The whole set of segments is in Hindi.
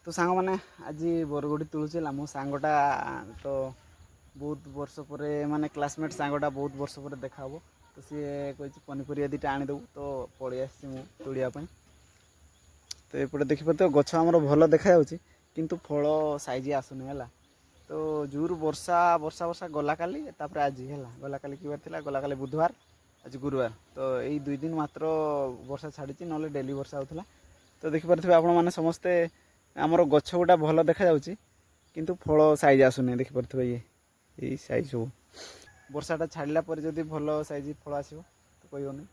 तो सांग मैंने आज बरगुड़ी तुलुला मो सांगटा तो बहुत वर्ष पर माने क्लासमेट सांगटा बहुत वर्ष पर देखा हे तो सी कही पनीपरिया दुटा आनीदेबू तो पलि आसी तुड़ापी तो एपटे देखिपे गछ आमर भल देखा किंतु फल साइज आसुनी है तो जोर वर्षा वर्षा वर्षा गला काली आज है गला काली कि बार गला काली बुधवार आज गुरुवार तो यही 2 दिन मात्र वर्षा छाड़ी ना डेली वर्षा होता तो देखिपे आपण मैंने समस्ते आमर गछ गुटा भल देखा किंतु फल साइज आसुनी देखिपे ये साइज सब वर्षाटा छाड़ा पर जब भल साइज फल आसो तो कहनी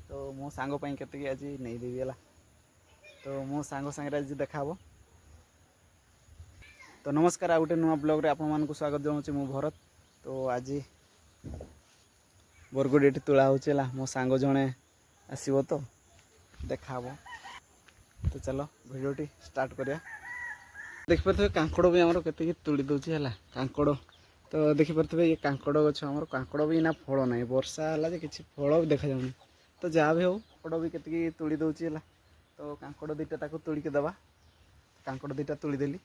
तो मो सांगपाई के आज नहीं देवी है तो मो सांग सांगे आज देखा तो नमस्कार आ गए नुआ ब्लॉग रे आपण मानकु स्वागत जनाऊँ मो भरत तो आज बरगुड़ी ये तुला होला मो सांग जड़े आसब तो देखा तो चलो भिडियोटी स्टार्ट करिया देखिपे कांकड़ भी आमर के तुली दूसरी है कांकड़ तो देखिपे ये कांकड़ गछ आमर कांकड़ भी ना फल ना वर्षा है कि फल भी देखा जाऊनी तो जहाँ भी हो कांकड़ भी के तुली दूसरी है तो कांकड़ दुईटा तुलिक दबा कांकड़ दुईटा तुलीदेली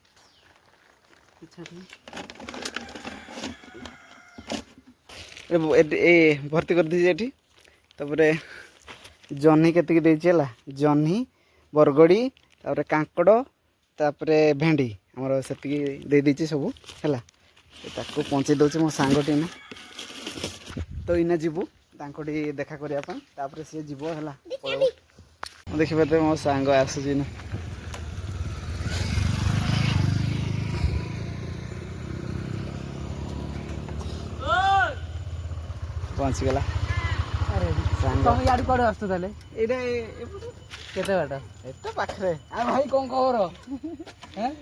भर्ती कर दी ये तापर जह्नी के है जह्नी बरगड़ी तापर कांकड़ तापर भेंडी आमर से देती सब है पहुँचे दूसरे मो सांगटी ने तो इना जीवु तांकोटी देखा करने सी जीव है देखिए मो सांग आसूँ पहुँचीगला तुम यार कौन आसतो ताले एटा केते बाटा एटा पाखरे आ भाई कौन खबर हैं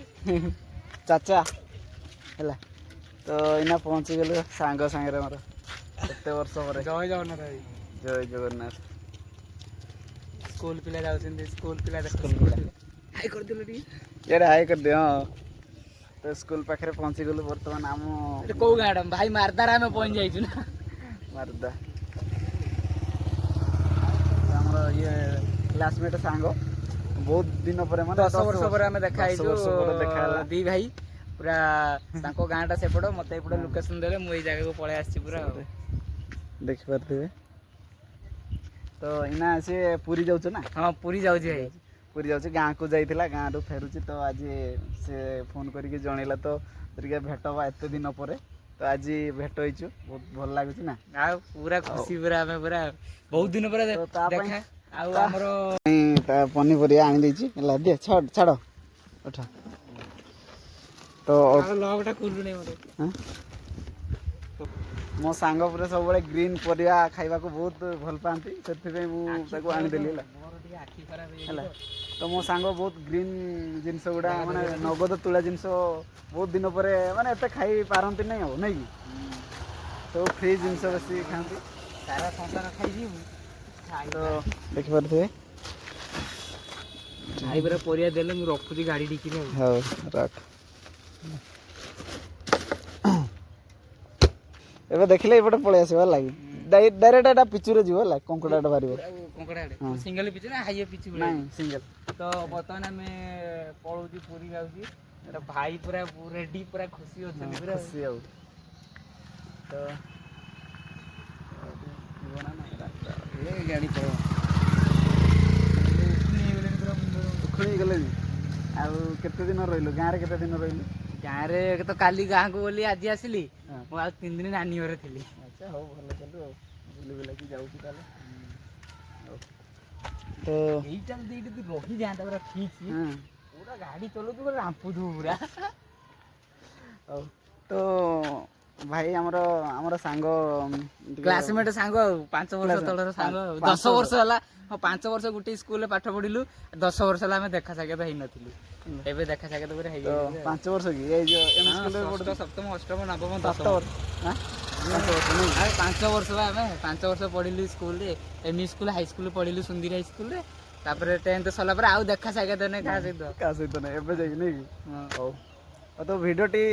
चाचा है तो इना पहुँची गलु सांग सांगे मोर एत वर्ष पर जय जगन्नाथ भाई जय जगन्नाथ स्कूल पिला जाउछन स्कूल पिला स्कूल पिला हाई कर दिलो टी यार हाई कर दियो तो स्कूल पाखरे पहुँची गलु वर्तमान आम को गाडा भाई मारदार में पहुंच जाइछु ना मारदा हमर ये क्लासमेट सांग बहुत दिन पर माने 10 वर्ष पर हमें देखा 10 वर्ष पर देखा आइछु दी भाई पूरा ताको गाँटा सेपट मत एपटे लोकेशन देले मु जागा को पळे आछि पूरा देख पारथिबे तो इना से पूरी जाउछ ना हां पूरी जाउ भाई पूरी जाउछ गाँ को जाइथिला गाँ रु फेरुची तो आज से फोन करके जणैला तो तरीके भेट बा एते दिन पर तो आज भेट होइछु बहुत भल लागुछ ना आ पूरा खुशी पूरा हमें पूरा बहुत दिन पर देखा आ हमरो ता पनीपरिया आनी देछि हला दे छाड़ छाड़ उठा तो लॉगटा खुलु नै मते मो सांग पूरा सब बड़े ग्रीन परिया खाइबा को बहुत भल पाती से मुझे आनी देली है तो मो सांग बहुत ग्रीन जिनस गुड़ा माने नगद तुला जिनस बहुत दिन पर माने एत खाई पारती नहीं हो नहीं कि तो फ्री जिनस बेसी खाती सारा संसार खाई तो देखि पारथिबे भाई बरा परिया देले मु रखुची गाड़ी डिकी रे हां रख एबे देखले एपटे पळे आसीबा लागि डायरेक्ट एटा पिचुरे जीव ला कंकड़ाटा बारिबो कंकड़ाडे सिंगल पिचु ना हाई पिचु नहीं सिंगल तो बर्तमान हमें पळुची पूरी जाउची एटा भाई पूरा रेडी पूरा खुशी होछन पूरा खुशी आउ तो बना ना ये गाड़ी पळो उखणी गले आ केते दिन रहिलो गाँ रे केते दिन रहिलो गाँ रे तो काली गाँ को बोली आज आसिली मु आ 3 दिन नानी घरे थिली अच्छा हो भले चलो बुली बुला की जाउची ताले तो एइटा देइटे तू रही जाता पूरा ठीक छी पूरा गाड़ी चलो तू रांपु दू पूरा तो भाई हमरो हमरो सांग क्लासमेट सांग 5 वर्ष तळर सांग 10 वर्ष हला 5 वर्ष गुटी स्कूल रे पाठ पढिलु 10 वर्ष हला हमें देखा साके हेइ नथिलु एबे देखा साके तो पूरा हेइ तो 5 वर्ष की ए जो एम स्कूल रे पढतो सप्तम अष्टम नवम 10 वर्ष हां 5 वर्ष नहीं अरे 5 वर्ष बा हमें 5 वर्ष पढिलु स्कूल रे एमई स्कूल हाई स्कूल पढिलु सुंदरी हाई स्कूल रे तापर 10th सला पर आउ देखा साके तो नै का सहित नै एबे जाई नै हो तो वीडियो टी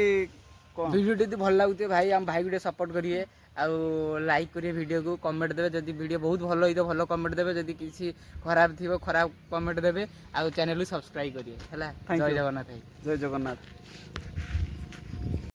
वीडियो टी भल लागुते भाई हम भाई गुटे सपोर्ट करिए ଆଉ ଲାଇକ୍ କରିବେ ଭିଡ଼ିଓକୁ, କମେଣ୍ଟ ଦେବେ, ଯଦି ଭିଡ଼ିଓ ବହୁତ ଭଲ ହେଇଥିବ ଭଲ କମେଣ୍ଟ ଦେବେ, ଯଦି କିଛି ଖରାପ ଥିବ ଖରାପ କମେଣ୍ଟ ଦେବେ, ଆଉ ଚ୍ୟାନେଲକୁ ସବସ୍କ୍ରାଇବ୍ କରିବେ ହେଲା। Thank Jay you. ଜଗନ୍ନାଥ ଭାଇ। ଜୟ ଜଗନ୍ନାଥ।